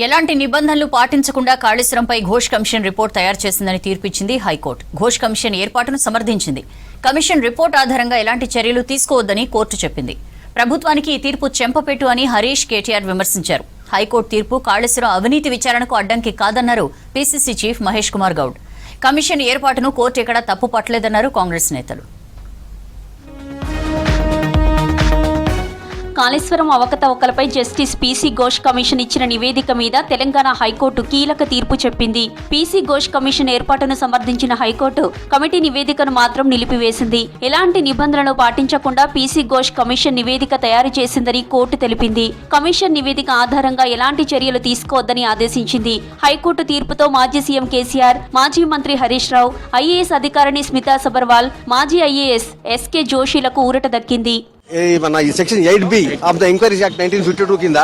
ఎలాంటి నిబంధనలు పాటించకుండా కాళేశ్వరంపై ఘోష్ కమిషన్ రిపోర్ట్ తయారు చేసిందని తీర్పిచ్చింది హైకోర్టు. ఘోష్ కమిషన్ ఏర్పాటును సమర్థించింది. కమిషన్ రిపోర్ట్ ఆధారంగా ఎలాంటి చర్యలు తీసుకోవద్దని కోర్టు చెప్పింది. ప్రభుత్వానికి ఈ తీర్పు చెంపపెట్టు అని హరీష్ కేటీఆర్ విమర్శించారు. హైకోర్టు తీర్పు కాళేశ్వరం అవినీతి విచారణకు అడ్డంకి కాదన్నారు PCC chief Mahesh Kumar Goud. Commission ఏర్పాటును కోర్టు ఎక్కడా తప్పు పట్టలేదన్నారు కాంగ్రెస్ నేతలు. కాళేశ్వరం అవకతవకలపై జస్టిస్ పీసీ ఘోష్ కమిషన్ ఇచ్చిన నివేదిక మీద తెలంగాణ హైకోర్టు కీలక తీర్పు చెప్పింది. పీసీ ఘోష్ కమిషన్ ఏర్పాటును సమర్థించిన హైకోర్టు కమిటీ నివేదికను మాత్రం నిలిపివేసింది. ఎలాంటి నిబంధనలు పాటించకుండా పీసీ ఘోష్ కమిషన్ నివేదిక తయారు చేసిందని కోర్టు తెలిపింది. కమిషన్ నివేదిక ఆధారంగా ఎలాంటి చర్యలు తీసుకోవద్దని ఆదేశించింది. హైకోర్టు తీర్పుతో మాజీ సీఎం కేసీఆర్, మాజీ మంత్రి హరీష్ రావు, ఐఏఎస్ అధికారిణి స్మితా సబర్వాల్, మాజీ ఐఏఎస్ ఎస్కే జోషిలకు ఊరట దక్కింది. మన ఈ section 8B of the enquiries act 1952 కింద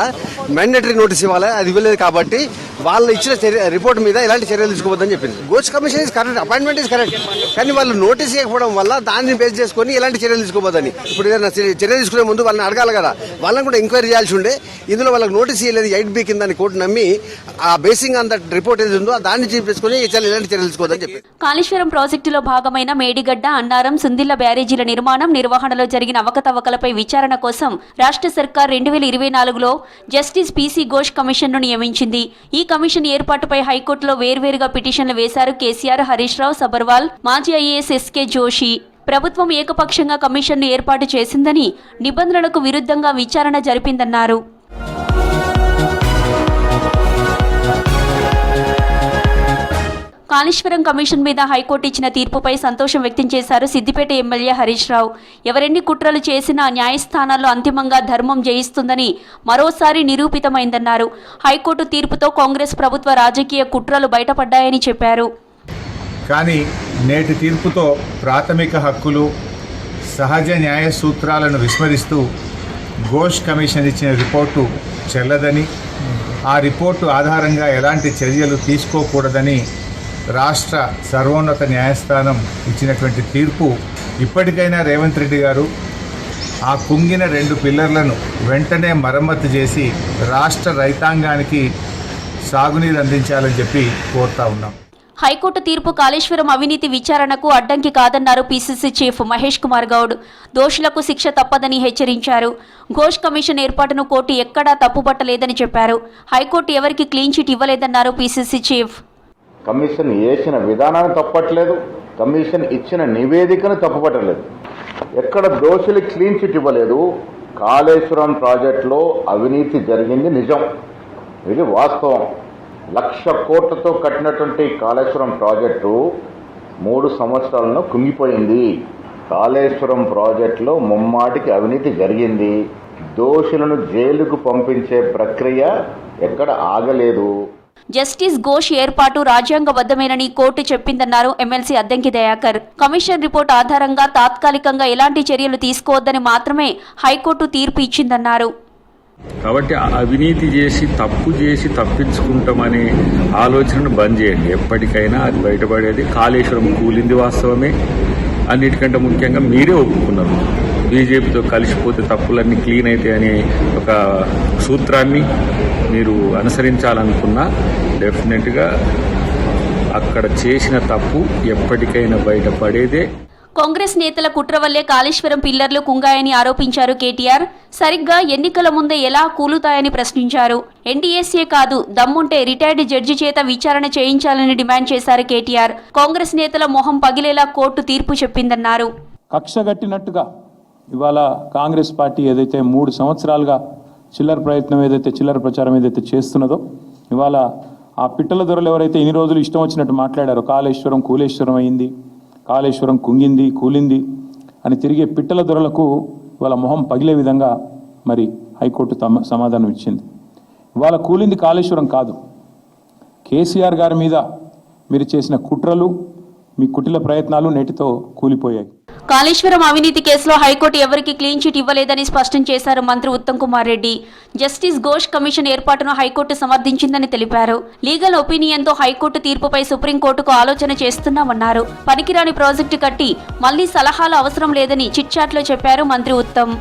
మ్యాండేటరీ నోటీస్ ఇవ్వాలి. అది ఇవ్వలేదు కాబట్టి వాళ్ళు ఇచ్చిన రిపోర్ట్ మీద ఎలాంటి చర్యలు తీసుకోవద్దని చెప్పింది. Ghosh commission is correct, appointment is correct, కానీ వాళ్ళు నోటీస్ ఇవ్వకపోవడం వల్ల దాన్ని బేస్ చేసుకుని ఎలాంటి చర్యలు తీసుకోవద్దని. ఇప్పుడు ఏదైనా చర్య తీసుకునే ముందు వాళ్ళని అడగాలి కదా, వాళ్ళని కూడా ఎంక్వైరీ చేయాల్సి ఉండే. ఇందులో వాళ్ళకి నోటీస్ ఇవ్వలేదు 8B కింద కోర్టు నమ్మి ఆ బేసింగ్ ఆన్ దట్ రిపోర్ట్ ఏది ఉందో దాన్ని చూపించుకుని ఎలాంటి చర్యలు తీసుకోవద్దని చెప్పి. కాళేశ్వరం ప్రాజెక్టులో భాగమైన మేడిగడ్డ, అన్నారం, సుందిళ్ల బ్యారేజీల నిర్మాణం, నిర్వహణలో జరిగిన అవకతవకలపై విచారణ కోసం రాష్ట్ర సర్కార్ 2024లో జస్టిస్ పీసీ ఘోష్ కమిషన్ను నియమించింది. ఈ కమిషన్ ఏర్పాటుపై హైకోర్టులో వేర్వేరుగా పిటిషన్లు వేశారు కేసీఆర్, హరీష్ రావు, సబర్వాల్, మాజీ ఐఏఎస్ ఎస్కే జోషి. ప్రభుత్వం ఏకపక్షంగా కమిషన్ను ఏర్పాటు చేసిందని, నిబంధనలకు విరుద్ధంగా విచారణ జరిపిందన్నారు. కాళేశ్వరం కమిషన్ మీద హైకోర్టు ఇచ్చిన తీర్పుపై సంతోషం వ్యక్తం చేశారు సిద్దిపేట ఎమ్మెల్యే హరీష్ రావు. ఎవరెన్ని కుట్రలు చేసినా న్యాయస్థానాల్లో అంతిమంగా ధర్మం జయిస్తుందని మరోసారి నిరూపితమైందన్నారు. హైకోర్టు తీర్పుతో కాంగ్రెస్ ప్రభుత్వ రాజకీయ కుట్రలు బయటపడ్డాయని చెప్పారు. కానీ నేటి తీర్పుతో ప్రాథమిక హక్కులు, సహజ న్యాయ సూత్రాలను విస్మరిస్తూ ఘోష్ కమిషన్ ఇచ్చిన రిపోర్టు చెల్లదని, ఆ రిపోర్టు ఆధారంగా ఎలాంటి చర్యలు తీసుకోకూడదని రాష్ట్ర సర్వోన్నత న్యాయస్థానం ఇచ్చినటువంటి తీర్పు ఇప్పటికైనా రేవంత్ రెడ్డి గారు ఆ కుంగిన 2 పిల్లర్లను వెంటనే మరమ్మతు చేసి రాష్ట్ర రైతాంగానికి సాగునీరు అందించాలని చెప్పి కోరుతా ఉన్నాం. హైకోర్టు తీర్పు కాళేశ్వరం అవినీతి విచారణకు అడ్డంకి కాదన్నారు పీసీసీ చీఫ్ మహేష్ కుమార్ గౌడ్. దోషులకు శిక్ష తప్పదని హెచ్చరించారు. ఘోష్ కమిషన్ ఏర్పాటును కోర్టు ఎక్కడా తప్పుపట్టలేదని చెప్పారు. హైకోర్టు ఎవరికి క్లీన్ చిట్ ఇవ్వలేదన్నారు పీసీసీ చీఫ్. కమిషన్ వేసిన విధానాన్ని తప్పట్లేదు, కమిషన్ ఇచ్చిన నివేదికను తప్పుపట్టలేదు. ఎక్కడ దోషులు క్లీన్ చిట్ ఇవ్వలేదు. కాళేశ్వరం ప్రాజెక్టులో అవినీతి జరిగింది నిజం, ఇది వాస్తవం. 1,00,000 కోట్లతో కట్టినటువంటి కాళేశ్వరం ప్రాజెక్టు 3 సంవత్సరాలను కుంగిపోయింది. కాళేశ్వరం ప్రాజెక్టులో ముమ్మాటికి అవినీతి జరిగింది. దోషులను జైలుకు పంపించే ప్రక్రియ ఎక్కడ ఆగలేదు. జస్టిస్ ఘోష్ ఏర్పాటు రాజ్యాంగబద్ధమేనని కోర్టు చెప్పిందన్నారు MLC Addanki Dayakar. Commission report ఆధారంగా తాత్కాలికంగా ఎలాంటి చర్యలు తీసుకోవద్దని మాత్రమే హైకోర్టు తీర్పు ఇచ్చిందన్నారు. కాబట్టి అవినీతి చేసి తప్పు చేసి తప్పించుకుంటామనే ఆలోచనను బంద్ చేయండి. ఎప్పటికైనా అది బయటపడేది. కాళేశ్వరం కూలింది వాస్తవమే. అన్నిటికంటే ముఖ్యంగా మీరే ఒప్పుకున్నారు, బీజేపీతో కలిసిపోతే తప్పులన్నీ క్లీన్ అవుతాయి అనే ఒక సూత్రాన్ని మీరు అనుసరించాలనుకున్నా డెఫినెట్గా అక్కడ చేసిన తప్పు ఎప్పటికైనా బయటపడేదే. కాంగ్రెస్ నేతల కుట్ర వల్లే కాళేశ్వరం పిల్లర్లు కుంగాయని ఆరోపించారు కేటీఆర్. సరిగ్గా ఎన్నికల ముందే ఎలా కూలుతాయని ప్రశ్నించారు. ఎన్డీఎస్ఏ కాదు, దమ్ముంటే రిటైర్డ్ జడ్జి చేత విచారణ చేయించాలని డిమాండ్ చేశారు కేటీఆర్. కాంగ్రెస్ నేతల మొహం పగిలేలా కోర్టు తీర్పు చెప్పిందన్నారు. కక్షగట్టినట్టుగా ఇవాళ కాంగ్రెస్ పార్టీ ఏదైతే 3 సంవత్సరాలుగా చిల్లర ప్రచారం ఏదైతే చేస్తున్నదో, ఇవాళ ఆ పిట్టల దొరలు ఎవరైతే ఇన్ని రోజులు ఇష్టం వచ్చినట్టు మాట్లాడారో, కాళేశ్వరం కూలేశ్వరం అయింది, కాళేశ్వరం కుంగింది కూలింది అని తిరిగే పిట్టల దొరలకు ఇవాళ మొహం పగిలే విధంగా మరి హైకోర్టు సమాధానం ఇచ్చింది. ఇవాళ కూలింది కాళేశ్వరం కాదు, కేసీఆర్ గారి మీద మీరు చేసిన కుట్రలు, మీ కుటిల ప్రయత్నాలు నేటితో కూలిపోయాయి. కాళేశ్వరం అవినీతి కేసులో హైకోర్టు ఎవరికి క్లీన్ చిట్ ఇవ్వలేదని స్పష్టం చేశారు మంత్రి ఉత్తమ్ కుమార్ రెడ్డి. జస్టిస్ ఘోష్ కమిషన్ ఏర్పాటును హైకోర్టు సమర్థించిందని తెలిపారు. లీగల్ ఒపీనియన్తో హైకోర్టు తీర్పుపై సుప్రీంకోర్టుకు ఆలోచన చేస్తున్నామన్నారు. పనికిరాని ప్రాజెక్టు కట్టి మళ్లీ సలహాలు అవసరం లేదని చిట్చాట్లో చెప్పారు మంత్రి ఉత్తమ్.